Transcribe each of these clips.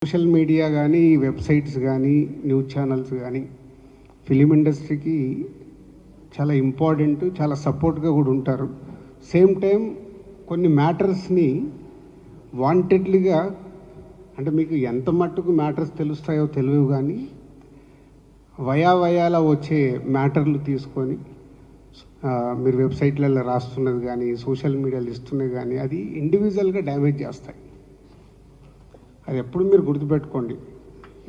Social media కానీ websites కానీ news channels కానీ ఫిలిం ఇండస్ట్రీకి చాలా ఇంపార్టెంట్, చాలా సపోర్ట్గా కూడా ఉంటారు. సేమ్ టైం కొన్ని మ్యాటర్స్ని వాంటెడ్లీగా, అంటే మీకు ఎంత మట్టుకు మ్యాటర్స్ తెలుస్తాయో తెలియవు కానీ వయాల వచ్చే మ్యాటర్లు తీసుకొని మీరు వెబ్సైట్లలో రాస్తున్నది కానీ సోషల్ మీడియాలో ఇస్తున్నది కానీ అది ఇండివిజువల్గా డ్యామేజ్ చేస్తాయి. అది ఎప్పుడు మీరు గుర్తుపెట్టుకోండి.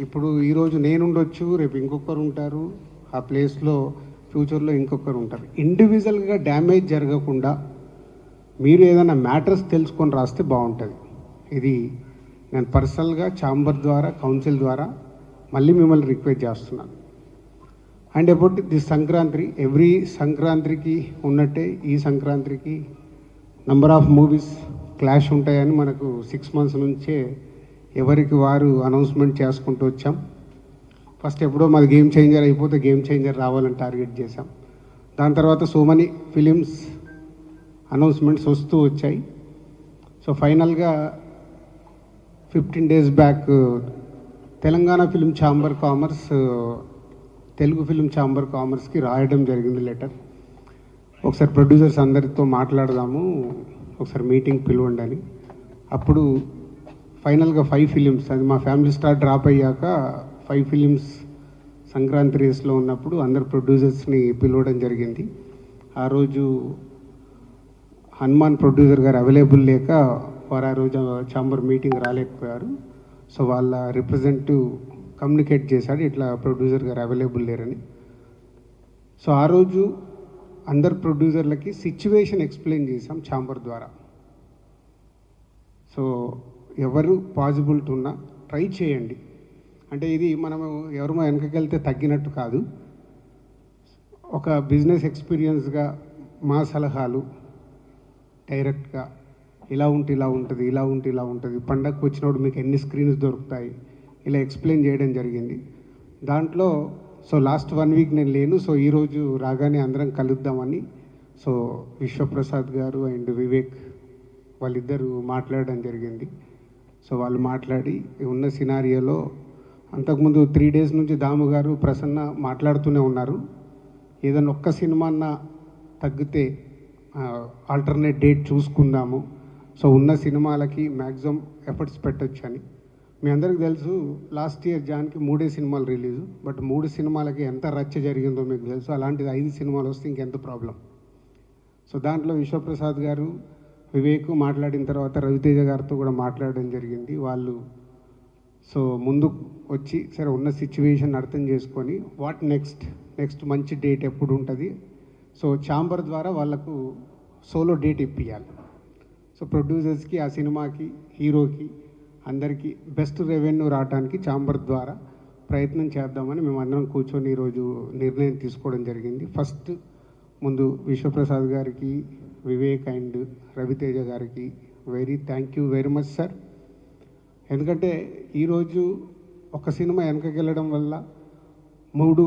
ఇప్పుడు ఈరోజు నేను ఉండొచ్చు, రేపు ఇంకొకరు ఉంటారు, ఆ ప్లేస్లో ఫ్యూచర్లో ఇంకొకరు ఉంటారు. ఇండివిజువల్గా డ్యామేజ్ జరగకుండా మీరు ఏదైనా మ్యాటర్స్ తెలుసుకొని రాస్తే బాగుంటుంది. ఇది నేను పర్సనల్గా ఛాంబర్ ద్వారా, కౌన్సిల్ ద్వారా మళ్ళీ మిమ్మల్ని రిక్వెస్ట్ చేస్తున్నాను. And about the Sankranti, every సంక్రాంతికి ఉన్నట్టే ఈ సంక్రాంతికి నంబర్ ఆఫ్ మూవీస్ క్లాష్ ఉంటాయని మనకు 6 months నుంచే ఎవరికి వారు అనౌన్స్మెంట్ చేసుకుంటూ వచ్చాం. ఫస్ట్ ఎప్పుడో మాది గేమ్ చేంజర్ అయిపోతే గేమ్ చేంజర్ రావాలని టార్గెట్ చేశాం. దాని తర్వాత సో మెనీ ఫిలిమ్స్ అనౌన్స్మెంట్స్ వస్తూ వచ్చాయి. సో ఫైనల్గా 15 days back Telangana film chamber commerce Telugu film chamber కామర్స్కి రాయడం జరిగింది లెటర్. ఒకసారి ప్రొడ్యూసర్స్ అందరితో మాట్లాడదాము, ఒకసారి మీటింగ్ పిలవండి అని. అప్పుడు ఫైనల్గా 5 films, అది మా ఫ్యామిలీ స్టార్ డ్రాప్ అయ్యాక 5 films సంక్రాంతి రేస్లో ఉన్నప్పుడు అందరు ప్రొడ్యూసర్స్ని పిలవడం జరిగింది. ఆ రోజు హనుమాన్ ప్రొడ్యూసర్ గారు అవైలబుల్ లేక వారు ఆ రోజు ఛాంబర్ మీటింగ్ రాలేకపోయారు. సో వాళ్ళ రిప్రజెంటేటివ్ కమ్యూనికేట్ చేశాడు, ఇట్లా ప్రొడ్యూసర్ గారు అవైలబుల్ లేరని. సో ఆ రోజు అందరు ప్రొడ్యూసర్లకి సిచ్యువేషన్ ఎక్స్ప్లెయిన్ చేశాం ఛాంబర్ ద్వారా. సో ఎవరు పాజిబిలిటీ ఉన్నా ట్రై చేయండి. అంటే ఇది మనము ఎవరమో వెనకకెళ్తే తగ్గినట్టు కాదు. ఒక బిజినెస్ ఎక్స్పీరియన్స్గా మా సలహాలు డైరెక్ట్గా ఇలా ఉంటే ఇలా ఉంటుంది, ఇలా ఉంటే ఇలా ఉంటుంది, పండగకు వచ్చినప్పుడు మీకు ఎన్ని స్క్రీన్స్ దొరుకుతాయి, ఇలా ఎక్స్ప్లెయిన్ చేయడం జరిగింది. దాంట్లో సో లాస్ట్ 1 week నేను లేను. సో ఈరోజు రాగానే అందరం కలుద్దామని సో విశ్వప్రసాద్ గారు అండ్ వివేక్ వాళ్ళిద్దరూ మాట్లాడడం జరిగింది. సో వాళ్ళు మాట్లాడి ఉన్న సినారియోలో అంతకుముందు 3 days నుంచి దాము గారు, ప్రసన్న మాట్లాడుతూనే ఉన్నారు. ఏదైనా ఒక్క సినిమా తగ్గితే ఆల్టర్నేట్ డేట్ చూసుకుందాము, సో ఉన్న సినిమాలకి మ్యాక్సిమం ఎఫర్ట్స్ పెట్టచ్చు అని. మీ అందరికీ తెలుసు లాస్ట్ ఇయర్ జాన్కి 3 సినిమాలు రిలీజు, బట్ 3 సినిమాలకి ఎంత రచ్చ జరిగిందో మీకు తెలుసు. అలాంటిది 5 సినిమాలు వస్తే ఇంకెంత ప్రాబ్లం. సో దాంట్లో విశ్వప్రసాద్ గారు, వివేక్ మాట్లాడిన తర్వాత రవితేజ గారితో కూడా మాట్లాడడం జరిగింది. వాళ్ళు సో ముందు వచ్చి సరే ఉన్న సిచ్యువేషన్ అర్థం చేసుకొని వాట్ నెక్స్ట్ మంచి డేట్ ఎప్పుడు ఉంటుంది, సో ఛాంబర్ ద్వారా వాళ్ళకు సోలో డేట్ ఇప్పించాలి. సో ప్రొడ్యూసర్స్కి, ఆ సినిమాకి, హీరోకి అందరికీ బెస్ట్ రెవెన్యూ రావడానికి ఛాంబర్ ద్వారా ప్రయత్నం చేద్దామని మేమందరం కూర్చొని ఈరోజు నిర్ణయం తీసుకోవడం జరిగింది. ఫస్ట్ ముందు విశ్వప్రసాద్ గారికి, వివేక్ అండ్ రవితేజ గారికి thank you very much sir. ఎందుకంటే ఈరోజు ఒక సినిమా వెనకకెళ్ళడం వల్ల 3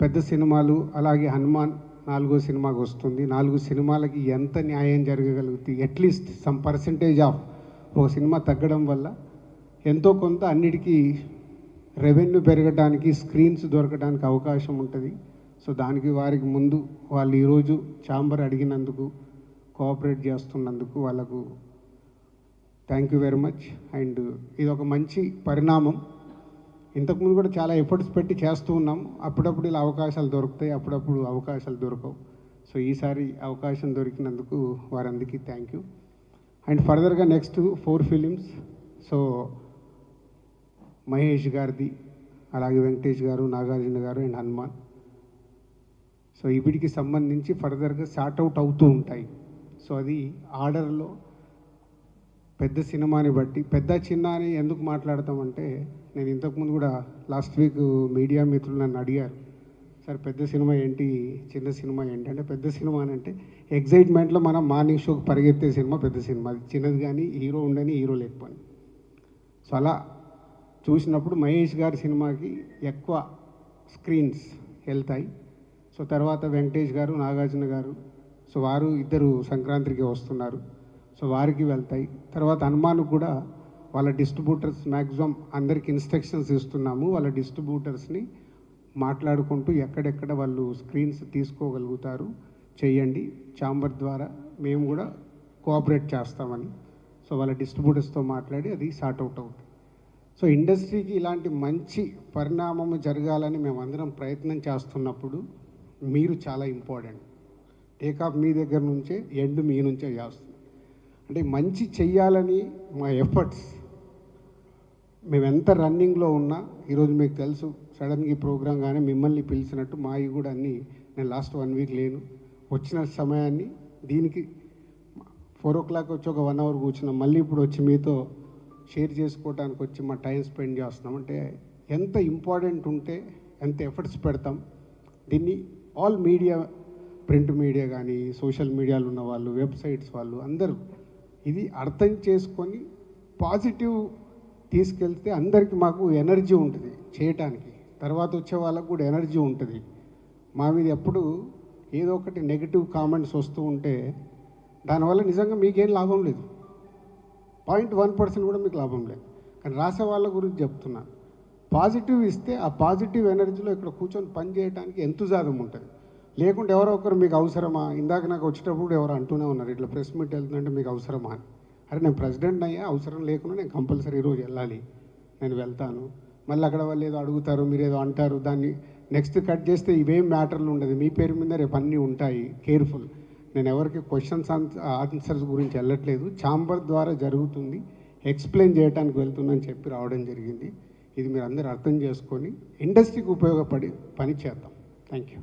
పెద్ద సినిమాలు, అలాగే హనుమాన్ 4వ సినిమాకి వస్తుంది. 4 సినిమాలకి ఎంత న్యాయం జరగగలుగుతుంది, అట్లీస్ట్ సమ్ పర్సంటేజ్ ఆఫ్ ఒక సినిమా తగ్గడం వల్ల ఎంతో కొంత అన్నిటికీ రెవెన్యూ పెరగడానికి, స్క్రీన్స్ దొరకడానికి అవకాశం ఉంటుంది. సో దానికి వారికి ముందు వాళ్ళు ఈరోజు ఛాంబర్ అడిగినందుకు, కోఆపరేట్ చేస్తున్నందుకు వాళ్ళకు thank you very much. And ఇది ఒక మంచి పరిణామం. ఇంతకుముందు కూడా చాలా ఎఫర్ట్స్ పెట్టి చేస్తూ ఉన్నాం. అప్పుడప్పుడు ఇలా అవకాశాలు దొరుకుతాయి, అప్పుడప్పుడు అవకాశాలు దొరకవు. సో ఈసారి అవకాశం దొరికినందుకు వారందరికీ థ్యాంక్ యూ. అండ్ ఫర్దర్గా నెక్స్ట్ 4 films, సో మహేష్ గారిది, అలాగే వెంకటేష్ గారు, నాగార్జున గారు అండ్ హనుమాన్. సో వీటికి సంబంధించి ఫర్దర్గా సార్ట్అవుట్ అవుతూ ఉంటాయి. సో అది ఆర్డర్లో పెద్ద సినిమాని బట్టి, పెద్ద చిన్న అని ఎందుకు మాట్లాడతామంటే, నేను ఇంతకుముందు కూడా లాస్ట్ వీక్ మీడియా మిత్రులు నన్ను అడిగారు, సార్ పెద్ద సినిమా ఏంటి, చిన్న సినిమా ఏంటి అంటే, పెద్ద సినిమా అని అంటే ఎగ్జైట్మెంట్లో మనం మార్నింగ్ షోకి పరిగెత్తే సినిమా పెద్ద సినిమా. అది చిన్నది కానీ హీరో ఉండని, హీరో లేకపోని. సో అలా చూసినప్పుడు మహేష్ గారి సినిమాకి ఎక్కువ స్క్రీన్స్ వెళ్తాయి. సో తర్వాత వెంకటేష్ గారు, నాగార్జున గారు, సో వారు ఇద్దరు సంక్రాంతికి వస్తున్నారు. సో వారికి వెళ్తాయి. తర్వాత హనుమాన్ కూడా వాళ్ళ డిస్ట్రిబ్యూటర్స్ మ్యాక్సిమం అందరికి ఇన్స్ట్రక్షన్స్ ఇస్తున్నాము. వాళ్ళ డిస్ట్రిబ్యూటర్స్ని మాట్లాడుకుంటూ ఎక్కడెక్కడ వాళ్ళు స్క్రీన్స్ తీసుకోగలుగుతారు చేయండి. ఛాంబర్ ద్వారా మేము కూడా కోఆపరేట్ చేస్తామని. సో వాళ్ళ డిస్ట్రిబ్యూటర్స్తో మాట్లాడి అది సార్ట్అవుట్ అవుతుంది. సో ఇండస్ట్రీకి ఇలాంటి మంచి పరిణామం జరగాలని మేమందరం ప్రయత్నం చేస్తున్నప్పుడు మీరు చాలా ఇంపార్టెంట్. టేకాఫ్ మీ దగ్గర నుంచే, ఎండ్ మీ నుంచే చేస్తుంది. అంటే మంచి చెయ్యాలని మా ఎఫర్ట్స్ మేము ఎంత రన్నింగ్లో ఉన్నా, ఈరోజు మీకు తెలుసు సడన్గా ఈ ప్రోగ్రాం కానీ మిమ్మల్ని పిలిచినట్టు మావి కూడా అన్నీ, నేను లాస్ట్ 1 వీక్ లేను, వచ్చిన సమయాన్ని దీనికి 4 o'clock వచ్చి ఒక 1 hour కూర్చున్నాం, మళ్ళీ ఇప్పుడు వచ్చి మీతో షేర్ చేసుకోవడానికి వచ్చి మా టైం స్పెండ్ చేస్తున్నాం. అంటే ఎంత ఇంపార్టెంట్ ఉంటే ఎంత ఎఫర్ట్స్ పెడతాం. దీన్ని ఆల్ మీడియా, ప్రింట్ మీడియా కానీ, సోషల్ మీడియాలో ఉన్న వాళ్ళు, వెబ్సైట్స్ వాళ్ళు అందరూ ఇది అర్థం చేసుకొని పాజిటివ్ తీసుకెళ్తే అందరికీ మాకు ఎనర్జీ ఉంటుంది చేయటానికి. తర్వాత వచ్చే వాళ్ళకు కూడా ఎనర్జీ ఉంటుంది. మా మీద ఎప్పుడు ఏదో ఒకటి నెగిటివ్ కామెంట్స్ వస్తూ ఉంటే దానివల్ల నిజంగా మీకేం లాభం లేదు, 0.1% కూడా మీకు లాభం లేదు. కానీ రాసే వాళ్ళ గురించి చెప్తున్నాను. పాజిటివ్ ఇస్తే ఆ పాజిటివ్ ఎనర్జీలో ఇక్కడ కూర్చొని పని చేయడానికి ఎంతుజాదం ఉంటుంది. లేకుంటే ఎవరో ఒకరు మీకు అవసరమా, ఇందాక నాకు వచ్చేటప్పుడు ఎవరు అంటూనే ఉన్నారు, ఇట్లా ప్రెస్ మీట్ వెళ్తుందంటే మీకు అవసరమా అని. అరే నేను ప్రెసిడెంట్ అయ్యా, అవసరం లేకుండా నేను కంపల్సరీ ఈరోజు వెళ్ళాలి, నేను వెళ్తాను. మళ్ళీ అక్కడ వాళ్ళు ఏదో అడుగుతారు, మీరు ఏదో అంటారు, దాన్ని నెక్స్ట్ కట్ చేస్తే ఇవేం మ్యాటర్లు ఉండదు, మీ పేరు మీద రేపు అన్నీ ఉంటాయి. కేర్ఫుల్. నేను ఎవరికి క్వశ్చన్స్ ఆన్సర్స్ గురించి వెళ్ళట్లేదు, ఛాంబర్ ద్వారా జరుగుతుంది, ఎక్స్ప్లెయిన్ చేయడానికి వెళ్తుందని చెప్పి రావడం జరిగింది. ఇది మీరు అందరూ అర్థం చేసుకొని ఇండస్ట్రీకి ఉపయోగపడి పని చేద్దాం. Thank you.